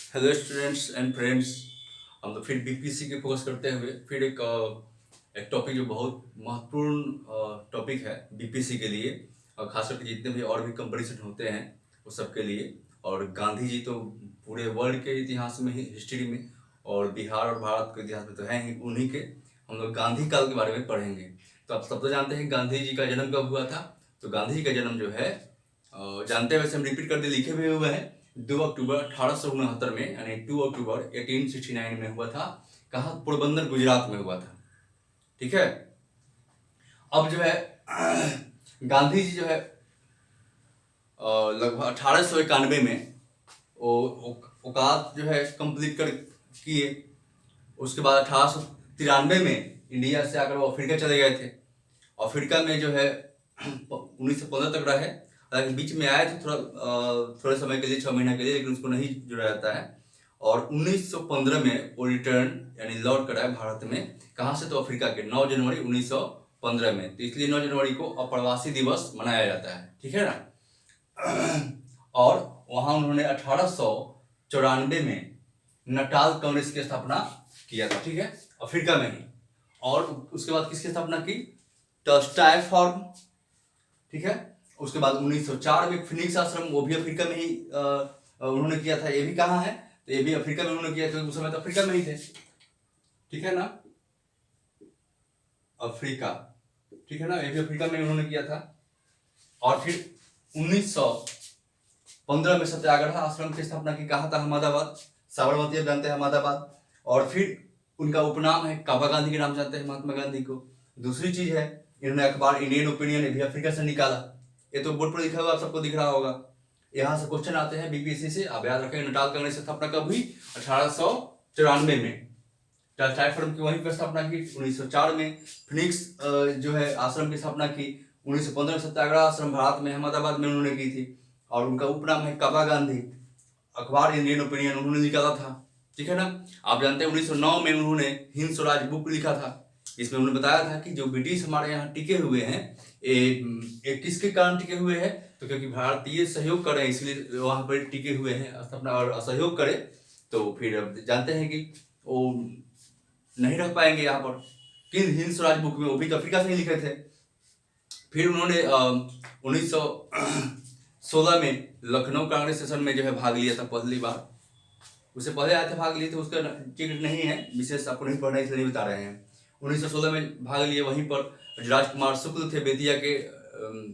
Hello students and friends. हम तो फिर बीपीएससी के फोकस करते हुए फिर एक टॉपिक जो बहुत महत्वपूर्ण टॉपिक है बीपीएससी के लिए, और खास करके जितने भी और भी कंपटीशन होते हैं वो सब के लिए। और गांधी जी तो पूरे वर्ल्ड के इतिहास में ही, हिस्ट्री में, और बिहार और भारत के इतिहास में तो हैं ही। उन्हीं के हम लोग गांधी काल के बारे में पढ़ेंगे। तो आप सब तो जानते हैं गांधी जी का जन्म कब हुआ था। तो गांधी जी का जन्म जो है जानते हैं, वैसे हम रिपीट कर दे, लिखे हुए हुए हैं। 2 अक्टूबर 1869 में, यानी 2 अक्टूबर 1869 में हुआ था। कहाँ? पोरबंदर, गुजरात में हुआ था। ठीक है। अब जो है गांधी जी जो है लगभग 1891 में औकात जो है कंप्लीट कर किए। उसके बाद 1893 में इंडिया से आकर वो अफ्रीका चले गए थे। अफ्रीका में जो है 1915 तक रहे। हालांकि बीच में आए थे थोड़े समय के लिए, 6 महीने के लिए, लेकिन उसको नहीं जुड़ा जाता है। और 1915 में वो रिटर्न यानी लौट कर आए भारत में। कहाँ से? तो अफ्रीका के 9 जनवरी 1915 में। तो इसलिए 9 जनवरी को अप्रवासी दिवस मनाया जाता है। ठीक है ना। और वहां उन्होंने 1894 में नटाल कांग्रेस की स्थापना किया था। ठीक है, अफ्रीका में ही। और उसके बाद किसकी स्थापना की? टस्टाई फॉर्म। ठीक है। उसके बाद 1904 में फिनिक्स आश्रम, वो भी अफ्रीका में ही उन्होंने किया था। ये भी कहाँ है? तो ये भी अफ्रीका में उन्होंने किया था। उस समय तो अफ्रीका में ही थे। ठीक है ना, अफ्रीका। ठीक है ना, ये भी अफ्रीका में उन्होंने किया था। और फिर 1915 में सत्याग्रह आश्रम की स्थापना की। कहा था? अहमदाबाद, साबरमती, आप जानते हैं अहमदाबाद। और फिर उनका उपनाम है काबा गांधी के नाम जानते हैं महात्मा गांधी को। दूसरी चीज है, इन्होंने अखबार इंडियन ओपिनियन भी अफ्रीका से निकाला। ये तो बोर्ड पर लिखा हुआ, आप सबको दिख रहा होगा। यहाँ से क्वेश्चन आते हैं बीपीएससी से, आप याद रखें। नटाल कांग्रेस की स्थापना कब हुई? 1894 में। टाई फॉर्म की वहीं पर स्थापना की 1904 में। फिनिक्स जो है आश्रम की स्थापना की 1915 में। सत्याग्रह आश्रम भारत में अहमदाबाद में उन्होंने की थी। और उनका उपनाम है काबा गांधी। अखबार इंडियन ओपिनियन उन्होंने निकाला था। ठीक है ना। आप जानते हैं 1909 में उन्होंने हिंद स्वराज बुक लिखा था। इसमें उन्होंने बताया था कि जो ब्रिटिश हमारे यहाँ टिके हुए हैं, ये किसके कारण टिके हुए हैं? तो क्योंकि भारतीय सहयोग करें, इसलिए वहां पर टिके हुए हैं स्थापना। और असहयोग करे तो फिर अब जानते हैं कि वो नहीं रह पाएंगे यहाँ पर। किन हिंद स्वराज बुक में, वो भी तो अफ्रीका से ही लिखे थे। फिर उन्होंने 1916 में लखनऊ कांग्रेस सेशन में जो है भाग लिया था पहली बार। उससे पहले आए थे, भाग लिए थे, उसका टिकट नहीं है, विशेष आपको नहीं पढ़ना इसलिए नहीं बता रहे हैं। 1916 में भाग लिए। वहीं पर राजकुमार शुक्ल थे, बेतिया के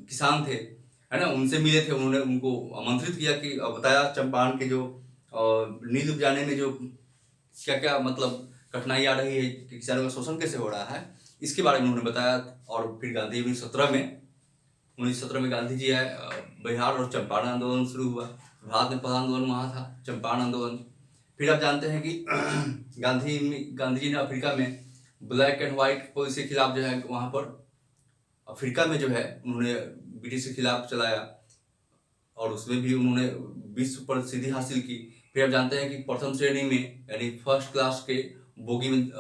किसान थे, है ना। उनसे मिले थे। उन्होंने उनको आमंत्रित किया कि बताया चंपारण के जो नील उपजाने में जो क्या क्या मतलब कठिनाई आ रही है, कि किसानों का शोषण कैसे हो रहा है, इसके बारे में उन्होंने बताया। और फिर गांधी 1917 में गांधी जी आए। बिहार और चंपारण आंदोलन शुरू हुआ। भारत में पहला आंदोलन वहाँ था, चंपारण आंदोलन। फिर आप जानते हैं कि गांधी जी ने अफ्रीका में ब्लैक एंड व्हाइट पॉलिसी के खिलाफ जो है, वहाँ पर अफ्रीका में जो है उन्होंने ब्रिटिश के खिलाफ चलाया। और उसमें भी उन्होंने विश्व प्रसिद्धि हासिल की। फिर आप जानते हैं कि प्रथम श्रेणी में, यानी फर्स्ट क्लास के बोगी में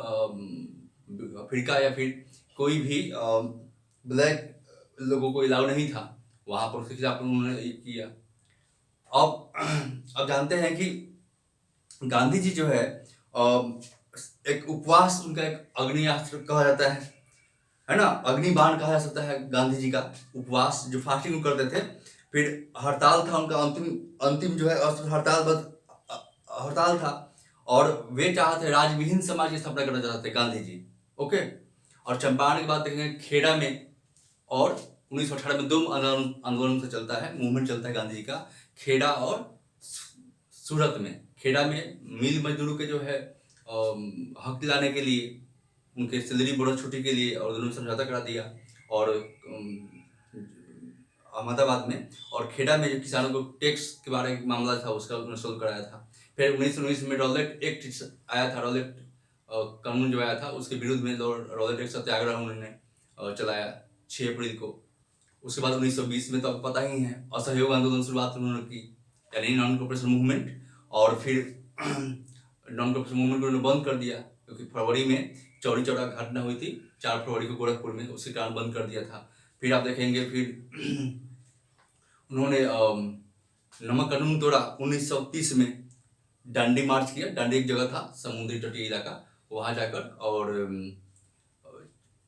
अफ्रीका या फिर कोई भी ब्लैक लोगों को अलाउ नहीं था। वहां पर उसके खिलाफ उन्होंने ये किया। अब जानते हैं कि गांधी जी जो है एक उपवास, उनका एक अग्नियास्त्र कहा जाता है ना, अग्निबाण कहा जा सकता है गांधी जी का उपवास, जो फास्टिंग करते थे। फिर हड़ताल था उनका, अंतिम अंतिम जो है अस्त्र हड़ताल था। और वे चाहते राजविहीन समाज की स्थापना करना चाहते गांधी जी। ओके। और चंपारण की बात देखेंगे, खेड़ा में। और 1918 में दो आंदोलन से चलता है, मूवमेंट चलता है गांधी जी का, खेड़ा और सूरत में। खेड़ा में मिल मजदूरों के जो है हक दिलाने के लिए, उनके सैलरी बोनस छुट्टी के लिए, और दोनों समझौता करा दिया। और अहमदाबाद में और खेड़ा में जो किसानों को टैक्स के बारे में मामला था, उसका उन्होंने सोल्व कराया था। फिर 1919 में रॉलेट एक्ट आया था। रॉलेट कानून जो आया था, उसके विरुद्ध में रॉलेट एक्ट सत्याग्रह उन्होंने चलाया 6 अप्रैल को। उसके बाद 1920 में तो आपको पता ही है, असहयोग आंदोलन शुरुआत उन्होंने की, यानी नॉन कॉर्पोरेशन मूवमेंट। और फिर नॉन कॉर्पोरेशन मूवमेंट उन्होंने बंद कर दिया, क्योंकि फरवरी में चौरी चौरा घटना हुई थी 4 फरवरी को गोरखपुर में, उसके कारण बंद कर दिया था। फिर आप देखेंगे, फिर उन्होंने नमक कानून तोड़ा 1930 में, डांडी मार्च किया। डांडी एक जगह था समुद्री तटीय इलाका, वहाँ जाकर, और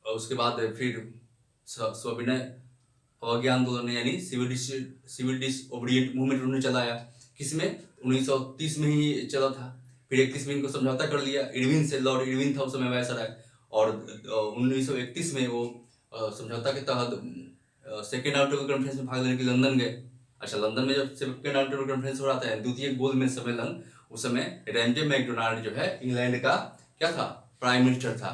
उसके बाद फिर सविनय अवज्ञा आंदोलन यानी सिविल डिसओबीडिएंट मूवमेंट उन्होंने चलाया। किसमें? 1930 में ही चला था। फिर 31 में इनको समझौता कर लिया इरविन से, लॉर्ड इरविन था उस समय वायसराय, और 1931 में वो समझौता के तहत सेकेंड आउटडोर कॉन्फ्रेंस में भाग लेने के लिए लंदन गए। अच्छा, लंदन में जब सेकेंड आउटडोर कॉन्फ्रेंस हो रहा था, द्वितीय गोलमेज सम्मेलन, उस समय रैंजे मैकडोनाल्ड जो है इंग्लैंड का क्या था, प्राइम मिनिस्टर था।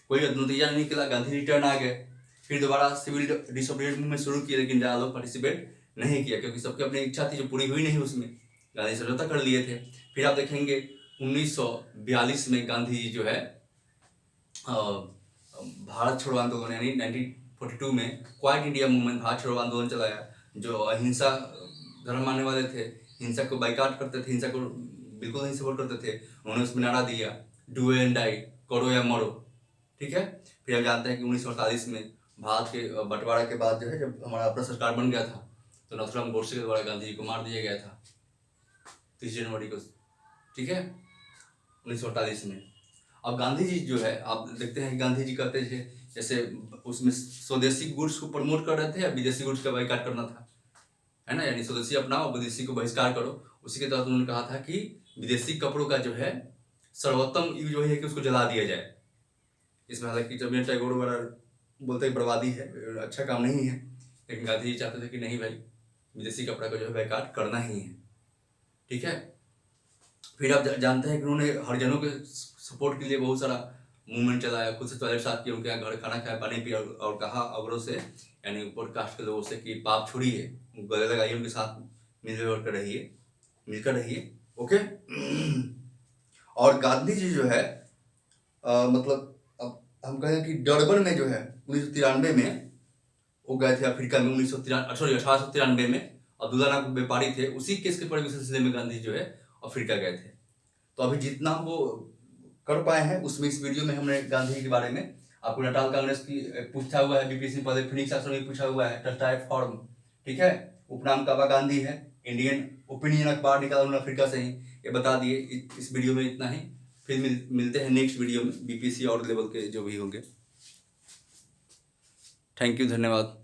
कोई नतीजा नहीं निकला, गांधी रिटर्न आ गए। फिर दोबारा सिविल डिसोबीडिएंट मूवमेंट शुरू किया, लेकिन ज़्यादा लोग पार्टिसिपेट नहीं किया, क्योंकि सबकी अपनी इच्छा थी जो पूरी हुई नहीं उसमें। गांधी समझौता कर लिए थे। फिर आप देखेंगे 1942 में गांधी जी जो है भारत छोड़ो आंदोलन यानी 1942 में क्वाइट इंडिया मूवमेंट, भारत छोड़ो आंदोलन चलाया। जो अहिंसा धर्म मानने वाले थे, हिंसा को बाइकाट करते थे, हिंसा को बिल्कुल नहीं सपोर्ट करते थे, उन्होंने उसमें नारा दिया डू एंड डाई, करो या मरो। ठीक है। फिर आप जानते हैं कि 1948 में भारत के बंटवारा के बाद जो है, जब हमारा अपना सरकार बन गया था, तो नाथूराम गोडसे के द्वारा गांधी जी को मार दिया गया था 30 जनवरी को। ठीक है, 1948 में। अब गांधी जी जो है, आप देखते हैं कि गांधी जी कहते थे, जैसे उसमें स्वदेशी गुड्स को प्रमोट कर रहे थे या विदेशी गुड्स का बाइकाट करना था, है ना, यानी स्वदेशी अपनाओ, विदेशी को बहिष्कार करो। उसी के तहत उन्होंने कहा था कि विदेशी कपड़ों का जो है सर्वोत्तम यूज वही है कि उसको जला दिया जाए। इसमें हालांकि रविंद्र टैगोर वगैरह बोलते हैं बर्बादी है, अच्छा काम नहीं है, लेकिन गांधी जी चाहते थे कि नहीं भाई, विदेशी कपड़ा को जो है बाइकाट करना ही है। ठीक है। फिर आप जानते हैं कि उन्होंने हरिजनों के सपोर्ट के लिए बहुत सारा मूवमेंट चलाया, खुद से टॉयलेट साफ किया, उनके यहाँ घर खाना खाया, पानी पिया, और कहा अगरों से यानी ऊपर कास्ट के लोगों से कि पाप छोड़िए, गले लगाइए, उनके साथ मिलकर कर रहिए, मिलकर रहिए। ओके। और गांधी जी जो है मतलब अब हम कहें कि डरबन में जो है 1993 में वो गए थे अफ्रीका में, 1893 में। अब्दुल्ला नाम व्यापारी थे, उसी केस के सिलसिले में गांधी जो है अफ्रीका गए थे। तो अभी जितना वो कर पाए हैं उसमें, इस वीडियो में हमने गांधी जी के बारे में आपको नटाल कांग्रेस की पूछा हुआ है, बीपीएससी पहले फिनिक्स आश्रम में पूछा हुआ है, टस्टाइफ फॉर्म। ठीक है। उपनाम काबा गांधी है, इंडियन ओपिनियन अखबार निकाला उन्होंने अफ्रीका से ही, ये बता दिए। इस वीडियो में इतना ही। फिर मिलते हैं नेक्स्ट वीडियो में बीपीएससी और लेवल के जो भी होंगे। थैंक यू, धन्यवाद।